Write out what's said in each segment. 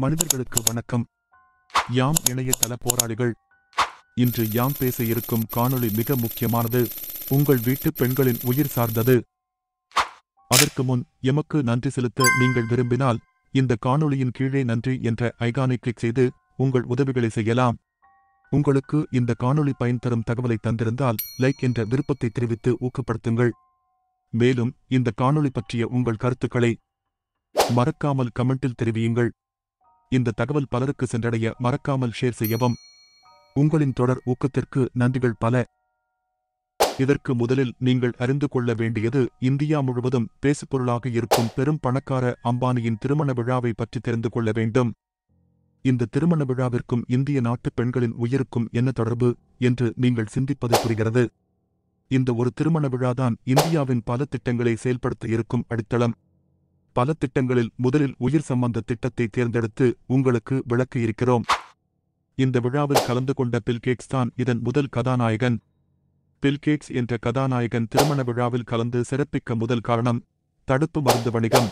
மனிதர்களுக்கு வணக்கம். யாம் இணையதள போராளிகள். இன்று யாம் பேச இருக்கும் காணொளி மிக முக்கியமானது. உங்கள் வீட்டு பெண்களின் உயிர் சார்ந்தது. அதற்கு முன் எமக்கு நன்றி செலுத்த நீங்கள் விரும்பினால் இந்த காணொளியின் கீழே நன்றி என்ற ஐகானை கிளிக் செய்து உங்கள் உதவிகளை செய்யலாம். உங்களுக்கு இந்த காணொளி பயன் தரும் தகவலை தந்திருந்தால் லைக் என்ற விருப்பத்தை தெரிவித்து ஊக்கப்படுத்துங்கள். மேலும் இந்த காணொளி பற்றிய உங்கள் கருத்துக்களை மறக்காமல் கமெண்டில் தெரிவியுங்கள். இந்த தகவல் பலருக்கு சென்றடைய மறக்காமல் ஷேர் செய்யவும். உங்களின் தொடர் ஊக்கத்திற்கு நன்றிகள் பல. இதற்கு முதலில் நீங்கள் அறிந்து கொள்ள வேண்டியது, இந்தியா முழுவதும் பேசுபொருளாக இருக்கும் பெரும் பணக்கார அம்பானியின் திருமண விழாவை பற்றி தெரிந்து கொள்ள வேண்டும். இந்த திருமண விழாவிற்கும் இந்திய நாட்டு பெண்களின் உயிருக்கும் என்ன தொடர்பு என்று நீங்கள் சிந்திப்பது புரிகிறது. இந்த ஒரு திருமண விழாதான் இந்தியாவின் பல திட்டங்களை செயல்படுத்த இருக்கும் அடித்தளம். பல திட்டங்களில் முதலில் உயிர் சம்பந்த திட்டத்தை தேர்ந்தெடுத்து உங்களுக்கு விளக்க இருக்கிறோம். இந்த விழாவில் கலந்து கொண்ட பில் கேட்ஸ் தான் இதன் முதல் கதாநாயகன். பில் கேட்ஸ் என்ற கதாநாயகன் திருமண விழாவில் கலந்து சிறப்பிக்க முதல் காரணம் தடுப்பு மருந்து வணிகம்.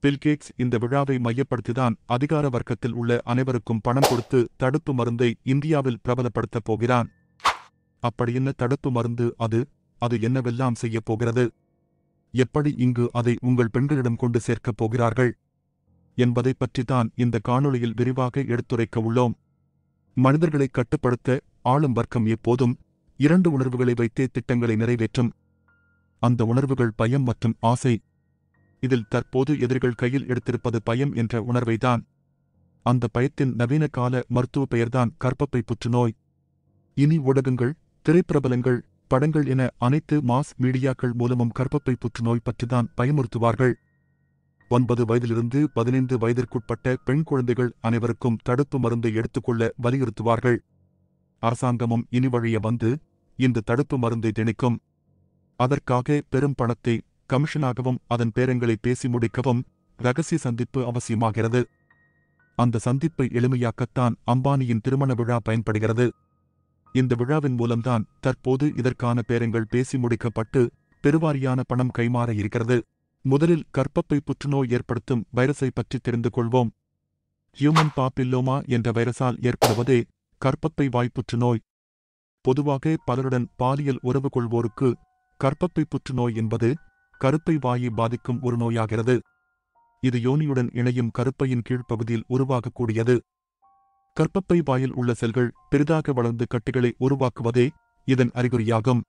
பில் கேட்ஸ் இந்த விழாவை மையப்படுத்திதான் அதிகார வர்க்கத்தில் உள்ள அனைவருக்கும் பணம் கொடுத்து தடுப்பு மருந்தை இந்தியாவில் பிரபலப்படுத்தப் போகிறான். அப்படியென்ன தடுப்பு மருந்து? அது என்னவெல்லாம் செய்யப் போகிறது? எப்படி இங்கு அதை உங்கள் பெண்களிடம் கொண்டு சேர்க்கப் போகிறார்கள் என்பதை பற்றித்தான் இந்த காணொளியில் விரிவாக எடுத்துரைக்க உள்ளோம். மனிதர்களை கட்டுப்படுத்த ஆளும் வர்க்கம் எப்போதும் இரண்டு உணர்வுகளை வைத்தே திட்டங்களை நிறைவேற்றும். அந்த உணர்வுகள் பயம் மற்றும் ஆசை. இதில் தற்போது எதிரிகள் கையில் எடுத்திருப்பது பயம் என்ற உணர்வைதான். அந்த பயத்தின் நவீன கால மருத்துவ பெயர்தான் கர்ப்பப்பை புற்றுநோய். இனி ஊடகங்கள், திரைப்பிரபலங்கள், படங்கள் என அனைத்து மாஸ் மீடியாக்கள் மூலமும் கர்ப்பப்பை புற்றுநோய் பற்றிதான் பயமுறுத்துவார்கள். 9 வயதிலிருந்து 15 வயதிற்குட்பட்ட பெண் குழந்தைகள் அனைவருக்கும் தடுப்பு மருந்தை எடுத்துக்கொள்ள வலியுறுத்துவார்கள். அரசாங்கமும் இனி வழிய வந்து இந்த தடுப்பு மருந்தை திணிக்கும். அதற்காக பெரும் பணத்தை கமிஷனாகவும் அதன் பேரங்களை பேசி முடிக்கவும் ரகசிய சந்திப்பு அவசியமாகிறது. அந்த சந்திப்பை எளிமையாக்கத்தான் அம்பானியின் திருமண விழா பயன்படுகிறது. இந்த விழாவின் மூலம்தான் தற்போது இதற்கான பேரங்கள் பேசி முடிக்கப்பட்டு பெருவாரியான பணம் கைமாற இருக்கிறது. முதலில் கர்ப்பப்பை புற்றுநோய் ஏற்படுத்தும் வைரஸை பற்றி தெரிந்து கொள்வோம். ஹியூமன் பாப்பில்லோமா என்ற வைரஸால் ஏற்படுவதே கர்ப்பப்பை வாய் புற்றுநோய். பொதுவாக பலருடன் பாலியல் உறவு கொள்வோருக்கு கர்ப்பப்பை புற்றுநோய் என்பது கருப்பை வாயை பாதிக்கும் ஒரு நோயாகிறது. இது யோனியுடன் இணையும் கருப்பையின் கீழ்ப்பகுதியில் உருவாகக்கூடியது. கர்ப்பப்பை வாயில் உள்ள செல்கள் பெரிதாக வளர்ந்து கட்டிகளை உருவாக்குவதே இதன் அறிகுறியாகும்.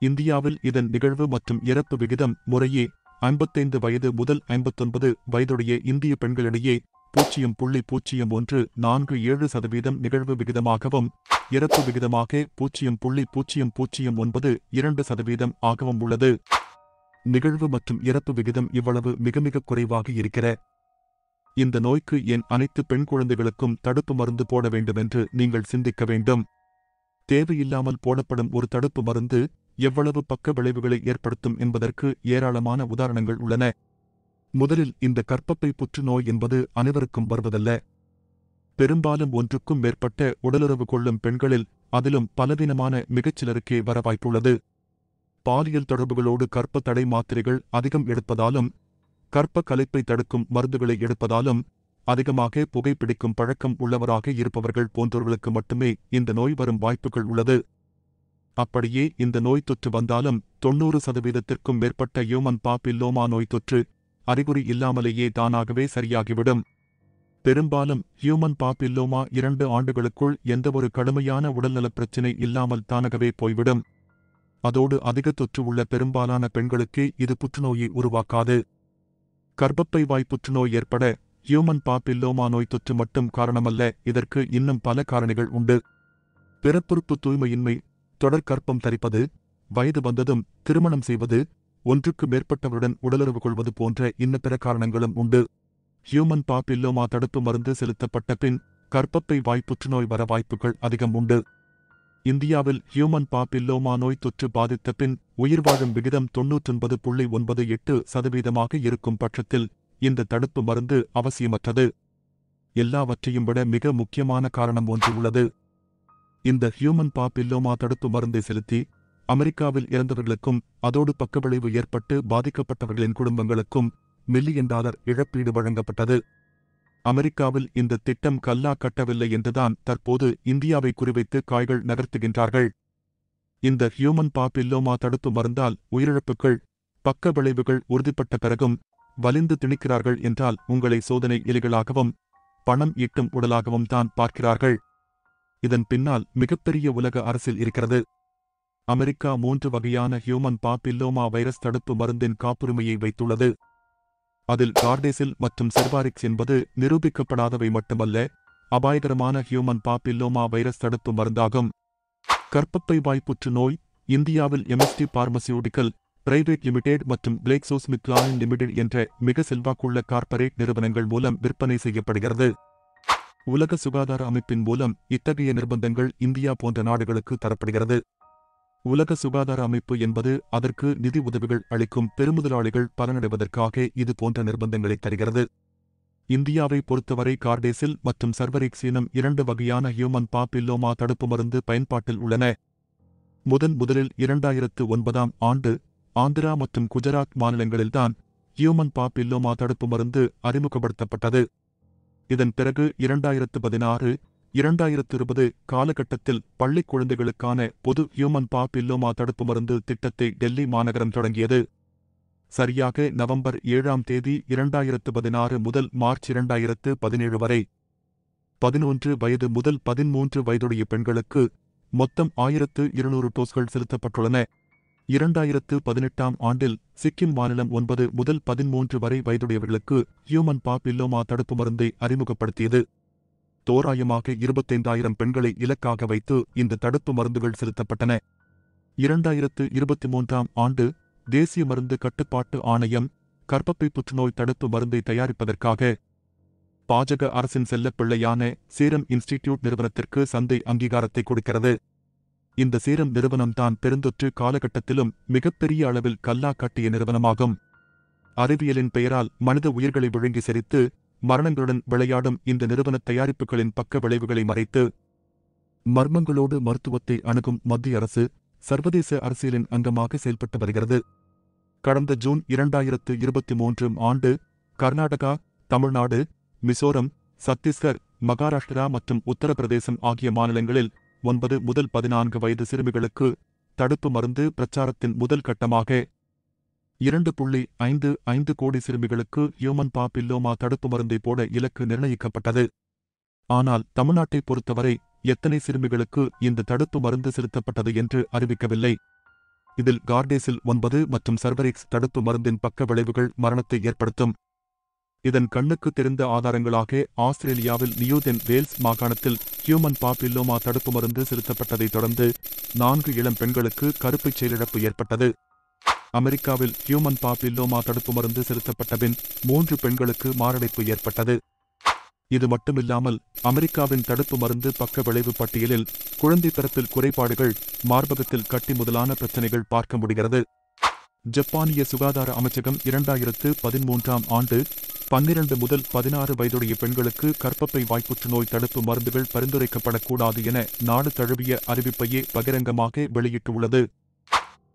இந்தியாவில் இதன் நிகழ்வு மற்றும் இறப்பு விகிதம் முறையே 55 வயது முதல் 59 வயதுடைய இந்திய பெண்களிடையே 0.047% நிகழ்வு விகிதமாகவும் இறப்பு விகிதமாக 0.0092% ஆகவும் உள்ளது. நிகழ்வு மற்றும் இறப்பு விகிதம் இவ்வளவு மிக குறைவாக இருக்கிற இந்த நோய்க்கு ஏன் அனைத்து பெண் குழந்தைகளுக்கும் தடுப்பு மருந்து போட வேண்டுமென்று நீங்கள் சிந்திக்க வேண்டும். தேவையில்லாமல் போடப்படும் ஒரு தடுப்பு மருந்து எவ்வளவு பக்க விளைவுகளை ஏற்படுத்தும் என்பதற்கு ஏராளமான உதாரணங்கள் உள்ளன. முதலில் இந்த கர்ப்பப்பை புற்றுநோய் என்பது அனைவருக்கும் வருவதல்ல. பெரும்பாலும் ஒன்றுக்கும் மேற்பட்ட உடலுறவு கொள்ளும் பெண்களில், அதிலும் பலவீனமான மிகச்சிலருக்கே வர வாய்ப்புள்ளது. பாலியல் தொடர்புகளோடு கர்ப்ப தடை மாத்திரைகள் அதிகம் எடுப்பதாலும், கர்ப்ப கலைப்பை தடுக்கும் மருந்துகளை எடுப்பதாலும், அதிகமாக புகைப்பிடிக்கும் பழக்கம் உள்ளவராக இருப்பவர்கள் போன்றவர்களுக்கு மட்டுமே இந்த நோய் வரும் வாய்ப்புகள் உள்ளது. அப்படியே இந்த நோய் தொற்று வந்தாலும் 90%த்திற்கும் மேற்பட்ட ஹியூமன் பாப்பில்லோமா நோய் தொற்று அறிகுறி இல்லாமலேயே தானாகவே சரியாகிவிடும். பெரும்பாலும் ஹியூமன் பாப்பில்லோமா 2 ஆண்டுகளுக்குள் எந்தவொரு கடுமையான உடல்நலப் பிரச்சினை இல்லாமல் தானாகவே போய்விடும். அதோடு அதிக தொற்று உள்ள பெரும்பாலான பெண்களுக்கு இது புற்றுநோயை உருவாக்காது. கர்ப்பப்பை வாய் புற்றுநோய் ஏற்பட ஹியூமன் பாப்பில்லோமா நோய் தொற்று மட்டும் காரணமல்ல, இதற்கு இன்னும் பல காரணிகள் உண்டு. பிறப்புறுப்பு தூய்மையின்மை, தொடர் கர்ப்பம் தரிப்பது, வயது வந்ததும் திருமணம் செய்வது, ஒன்றுக்கு மேற்பட்டவருடன் உடலுறவு கொள்வது போன்ற இன்ன பிற காரணங்களும் உண்டு. ஹியூமன் பாப்பில்லோமா தடுப்பு மருந்து செலுத்தப்பட்ட பின் கர்ப்பப்பை வாய் புற்றுநோய் வர வாய்ப்புகள் அதிகம் உண்டு. இந்தியாவில் ஹியூமன் பாப்பில்லோமா நோய் தொற்று பாதித்த பின் உயிர் வாழும் விகிதம் 99.98% இருக்கும் பட்சத்தில் இந்த தடுப்பு மருந்து அவசியமற்றது. எல்லாவற்றையும் விட மிக முக்கியமான காரணம் ஒன்று உள்ளது. இந்த ஹியூமன் பாப்பில்லோமா தடுப்பு மருந்தை செலுத்தி அமெரிக்காவில் இறந்தவர்களுக்கும் அதோடு பக்கவிளைவு ஏற்பட்டு பாதிக்கப்பட்டவர்களின் குடும்பங்களுக்கும் $1 மில்லியன் இழப்பீடு வழங்கப்பட்டது. அமெரிக்காவில் இந்த திட்டம் கல்லா கட்டவில்லை என்றுதான் தற்போது இந்தியாவை குறிவைத்து காய்கள் நகர்த்துகின்றார்கள். இந்த ஹியூமன் பாப்பில்லோமா தடுப்பு மருந்தால் உயிரிழப்புகள், பக்க விளைவுகள் உறுதிப்பட்ட பிறகும் வலிந்து திணிக்கிறார்கள் என்றால் உங்களை சோதனை எலிகளாகவும் பணம் ஈட்டும் உடலாகவும் தான் பார்க்கிறார்கள். இதன் பின்னால் மிகப்பெரிய உலக அரசியல் இருக்கிறது. அமெரிக்கா 3 வகையான ஹியூமன் பாப்பில்லோமா வைரஸ் தடுப்பு மருந்தின் காப்புரிமையை வைத்துள்ளது. அதில் கார்டேசில் மற்றும் செர்வாரிக்ஸ் என்பது நிரூபிக்கப்படாதவை மட்டுமல்ல, அபாயகரமான ஹியூமன் பாப்பில்லோமா வைரஸ் தடுப்பு மருந்தாகும். கர்ப்பப்பை வாய் புற்றுநோய் இந்தியாவில் எம்எஸ்டி பார்மசியூட்டிக்கல் பிரைவேட் லிமிடெட் மற்றும் கிளேக்சோஸ்மித்க்லைன் லிமிடெட் என்ற மிக செல்வாக்குள்ள கார்ப்பரேட் நிறுவனங்கள் மூலம் விற்பனை செய்யப்படுகிறது. உலக சுகாதார அமைப்பின் மூலம் இத்தகைய நிர்பந்தங்கள் இந்தியா போன்ற நாடுகளுக்கு தரப்படுகிறது. உலக சுகாதார அமைப்பு என்பது அதற்கு நிதி உதவிகள் அளிக்கும் பெருமுதலாளிகள் பலனடைவதற்காக இது போன்ற நிர்பந்தங்களை தருகிறது. இந்தியாவை பொறுத்தவரை கார்டேசில் மற்றும் சர்வரிக்ஸ் எனும் 2 வகையான ஹியூமன் பாப்பில்லோமா தடுப்பு மருந்து பயன்பாட்டில் உள்ளன. முதலில் 2009ஆம் ஆண்டு ஆந்திரா மற்றும் குஜராத் மாநிலங்களில்தான் ஹியூமன் பாப்பில்லோமா தடுப்பு மருந்து அறிமுகப்படுத்தப்பட்டது. இதன் பிறகு 2016, 2020 காலகட்டத்தில் பள்ளிக் குழந்தைகளுக்கான பொது ஹியூமன் பாப்பில்லோமா தடுப்பு மருந்து திட்டத்தை டெல்லி மாநகரம் தொடங்கியது. சரியாக நவம்பர் 7ஆம் தேதி 2016 முதல் மார்ச் 2017 வரை 11 வயது முதல் 13 வயதுடைய பெண்களுக்கு மொத்தம் 1200 டோஸ்கள் செலுத்தப்பட்டுள்ளன. 2018ஆம் ஆண்டில் சிக்கிம் மாநிலம் 9 முதல் 13 வரை வயதுடையவர்களுக்கு ஹியூமன் பாப்பில்லோமா தடுப்பு மருந்தை அறிமுகப்படுத்தியது. தோராயமாக 25,000 பெண்களை இலக்காக வைத்து இந்த தடுப்பு மருந்துகள் செலுத்தப்பட்டன. 2023ஆம் ஆண்டு தேசிய மருந்து கட்டுப்பாட்டு ஆணையம் கர்ப்பப்பை புற்றுநோய் தடுப்பு மருந்தை தயாரிப்பதற்காக பாஜக அரசின் செல்லப்பிள்ளையான சீரம் இன்ஸ்டிடியூட் நிறுவனத்திற்கு சந்தை அங்கீகாரத்தை கொடுக்கிறது. இந்த சீரம் நிறுவனம்தான் பெருந்தொற்று காலகட்டத்திலும் மிகப்பெரிய அளவில் கல்லா கட்டிய நிறுவனமாகும். அறிவியலின் பெயரால் மனித உயிர்களை விழுங்கி செறித்து மரணங்களுடன் விளையாடும் இந்த நிறுவன தயாரிப்புகளின் பக்க விளைவுகளை மறைத்து மர்மங்களோடு மருத்துவத்தை அணுகும் மத்திய அரசு சர்வதேச அரசியலின் அங்கமாக செயல்பட்டு வருகிறது. கடந்த ஜூன் 2023ஆம் ஆண்டு கர்நாடகா, தமிழ்நாடு, மிசோரம், சத்தீஸ்கர், மகாராஷ்டிரா மற்றும் உத்தரப்பிரதேசம் ஆகிய மாநிலங்களில் 9 முதல் 14 வயது சிறுமிகளுக்கு தடுப்பு மருந்து பிரச்சாரத்தின் முதல் கட்டமாக 2.55 கோடி சிறுமிகளுக்கு ஹியூமன் பாப்பில்லோமா தடுப்பு மருந்தை போட இலக்கு நிர்ணயிக்கப்பட்டது. ஆனால் தமிழ்நாட்டை பொறுத்தவரை எத்தனை சிறுமிகளுக்கு இந்த தடுப்பு மருந்து செலுத்தப்பட்டது என்று அறிவிக்கவில்லை. இதில் கார்டேசில் 9 மற்றும் சர்வரிக்ஸ் தடுப்பு மருந்தின் பக்க விளைவுகள் மரணத்தை ஏற்படுத்தும். இதன் கண்ணுக்கு தெரிந்த ஆதாரங்களாக ஆஸ்திரேலியாவில் நியூ தென் வேல்ஸ் மாகாணத்தில் ஹியூமன் பாப்பில்லோமா தடுப்பு மருந்து செலுத்தப்பட்டதைத் தொடர்ந்து 4 இளம் பெண்களுக்கு கருப்பைச் செயலிழப்பு ஏற்பட்டது. அமெரிக்காவில் ஹியூமன் பாப்பில்லோமா தடுப்பு மருந்து செலுத்தப்பட்ட பின் 3 பெண்களுக்கு மாரடைப்பு ஏற்பட்டது. இது மட்டுமில்லாமல் அமெரிக்காவின் தடுப்பு மருந்து பக்க விளைவு பட்டியலில் குழந்தை பிறப்பில் குறைபாடுகள், மார்பகத்தில் கட்டி முதலான பிரச்சனைகள் பார்க்க முடிகிறது. ஜப்பானிய சுகாதார அமைச்சகம் 2013ஆம் ஆண்டு 12 முதல் 16 வயதுடைய பெண்களுக்கு கர்ப்பப்பை வாய்ப்புற்றுநோய் தடுப்பு மருந்துகள் பரிந்துரைக்கப்படக்கூடாது என நாடு தழுவிய அறிவிப்பையே பகிரங்கமாக வெளியிட்டுள்ளது.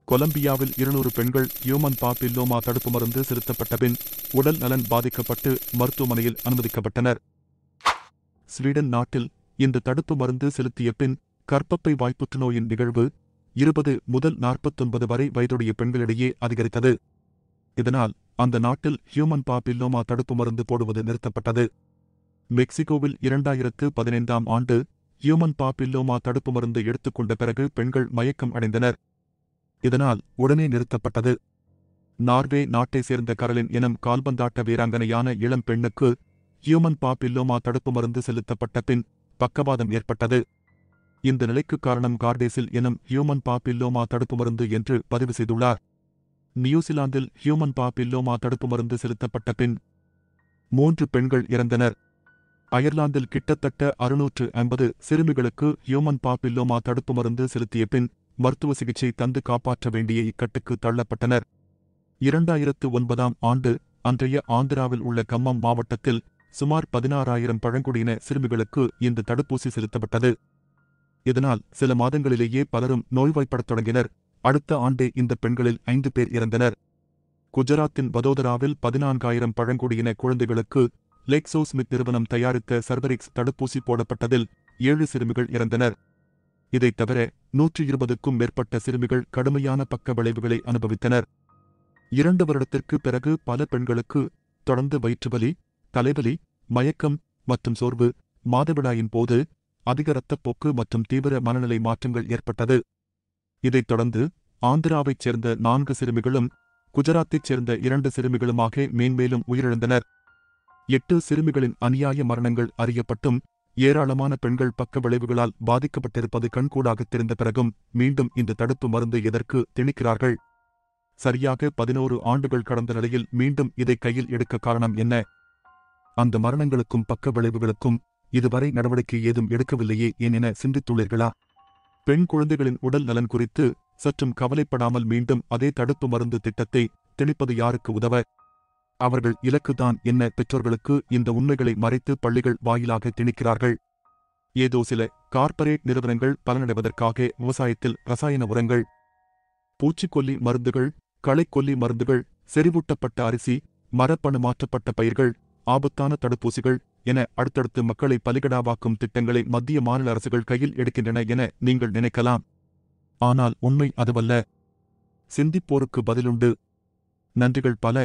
கொலம்பியாவில் 200 பெண்கள் ஹியூமன் பாப்பில்லோமா தடுப்பு மருந்து செலுத்தப்பட்ட பின் உடல் நலன் பாதிக்கப்பட்டு மருத்துவமனையில் அனுமதிக்கப்பட்டனர். ஸ்வீடன் நாட்டில் இந்த தடுப்பு மருந்து செலுத்திய பின் கர்ப்பப்பை வாய்ப்புற்றுநோயின் நிகழ்வு 20 முதல் 49 வரை வயதுடைய பெண்களிடையே அதிகரித்தது. இதனால் அந்த நாட்டில் ஹியூமன் பாப்பில்லோமா தடுப்பு மருந்து போடுவது நிறுத்தப்பட்டது. மெக்சிகோவில் 2015ஆம் ஆண்டு ஹியூமன் பாப்பில்லோமா தடுப்பு மருந்து எடுத்துக்கொண்ட பிறகு பெண்கள் மயக்கம் அடைந்தனர். இதனால் உடனே நிறுத்தப்பட்டது. நார்வே நாட்டைச் சேர்ந்த கரலின் எனும் கால்பந்தாட்ட வீராங்கனையான இளம் பெண்ணுக்கு ஹியூமன் பாப்பில்லோமா தடுப்பு மருந்து செலுத்தப்பட்ட பின் பக்கவாதம் ஏற்பட்டது. இந்த நிலைக்கு காரணம் கார்டேசில் எனும் ஹியூமன் பாப்பில்லோமா தடுப்பு மருந்து என்று பதிவு செய்துள்ளார். நியூசிலாந்தில் ஹியூமன் பாப்பில்லோமா தடுப்பு மருந்து செலுத்தப்பட்ட பின் 3 பெண்கள் இறந்தனர். அயர்லாந்தில் கிட்டத்தட்ட 650 சிறுமிகளுக்கு ஹியூமன் பாப்பில்லோமா தடுப்பு மருந்து செலுத்திய பின் மருத்துவ சிகிச்சை தந்து காப்பாற்ற வேண்டிய இக்கட்டுக்கு தள்ளப்பட்டனர். 2009ஆம் ஆண்டு அன்றைய ஆந்திராவில் உள்ள கம்மம் மாவட்டத்தில் சுமார் 16,000 பழங்குடியின சிறுமிகளுக்கு இந்த தடுப்பூசி செலுத்தப்பட்டது. இதனால் சில மாதங்களிலேயே பலரும் நோய்வாய்ப்படத் தொடங்கினர். அடுத்த ஆண்டே இந்த பெண்களில் 5 பேர் இறந்தனர். குஜராத்தின் வதோதராவில் 14,000 பழங்குடியின குழந்தைகளுக்கு லேக்ஸோஸ்மித் நிறுவனம் தயாரித்த சர்வரிக்ஸ் தடுப்பூசி போடப்பட்டதில் 7 சிறுமிகள் இறந்தனர். இதைத் தவிர 120க்கும் மேற்பட்ட சிறுமிகள் கடுமையான பக்க விளைவுகளை அனுபவித்தனர். 2 வருடத்திற்கு பிறகு பல பெண்களுக்கு தொடர்ந்து வயிற்றுவலி, தலைவலி, மயக்கம் மற்றும் சோர்வு, மாதவிடாயின் போது அதிக இரத்தப்போக்கு மற்றும் தீவிர மனநிலை மாற்றங்கள் ஏற்பட்டது. இதைத் தொடர்ந்து ஆந்திராவைச் சேர்ந்த 4 சிறுமிகளும் குஜராத்தைச் சேர்ந்த 2 சிறுமிகளுமாக மேன்மேலும் உயிரிழந்தனர். 8 சிறுமிகளின் அநியாய மரணங்கள் அறியப்பட்டும் ஏராளமான பெண்கள் பக்க விளைவுகளால் பாதிக்கப்பட்டிருப்பது கண்கூடாகத் தெரிந்த பிறகும் மீண்டும் இந்த தடுப்பு மருந்து எதற்கு திணிக்கிறார்கள்? சரியாக 11 ஆண்டுகள் கடந்த நிலையில் மீண்டும் இதை கையில் எடுக்க காரணம் என்ன? அந்த மரணங்களுக்கும் பக்க விளைவுகளுக்கும் இதுவரை நடவடிக்கை ஏதும் எடுக்கவில்லையே ஏன் என சிந்தித்துள்ளீர்களா? பெண் குழந்தைகளின் உடல் நலன் குறித்து சற்றும் கவலைப்படாமல் மீண்டும் அதே தடுப்பு மருந்து திட்டத்தை திணிப்பது யாருக்கு உதவ? அவர்கள் இலக்குதான் என்ன? பெற்றோர்களுக்கு இந்த உண்மைகளை மறைத்து பள்ளிகள் வாயிலாக திணிக்கிறார்கள். ஏதோ சில கார்ப்பரேட் நிறுவனங்கள் பலனடைவதற்காக விவசாயத்தில் ரசாயன உரங்கள், பூச்சிக்கொல்லி மருந்துகள், களைக்கொல்லி மருந்துகள், செறிவூட்டப்பட்ட அரிசி, மரபணு மாற்றப்பட்ட பயிர்கள், ஆபத்தான தடுப்பூசிகள் என அடுத்தடுத்து மக்களை பலிகடாவாக்கும் திட்டங்களை மத்திய மாநில அரசுகள் கையில் எடுக்கின்றன என நீங்கள் நினைக்கலாம். ஆனால் உண்மை அதுவல்ல. சிந்திப்போருக்கு பதிலுண்டு. நன்றிகள் பல.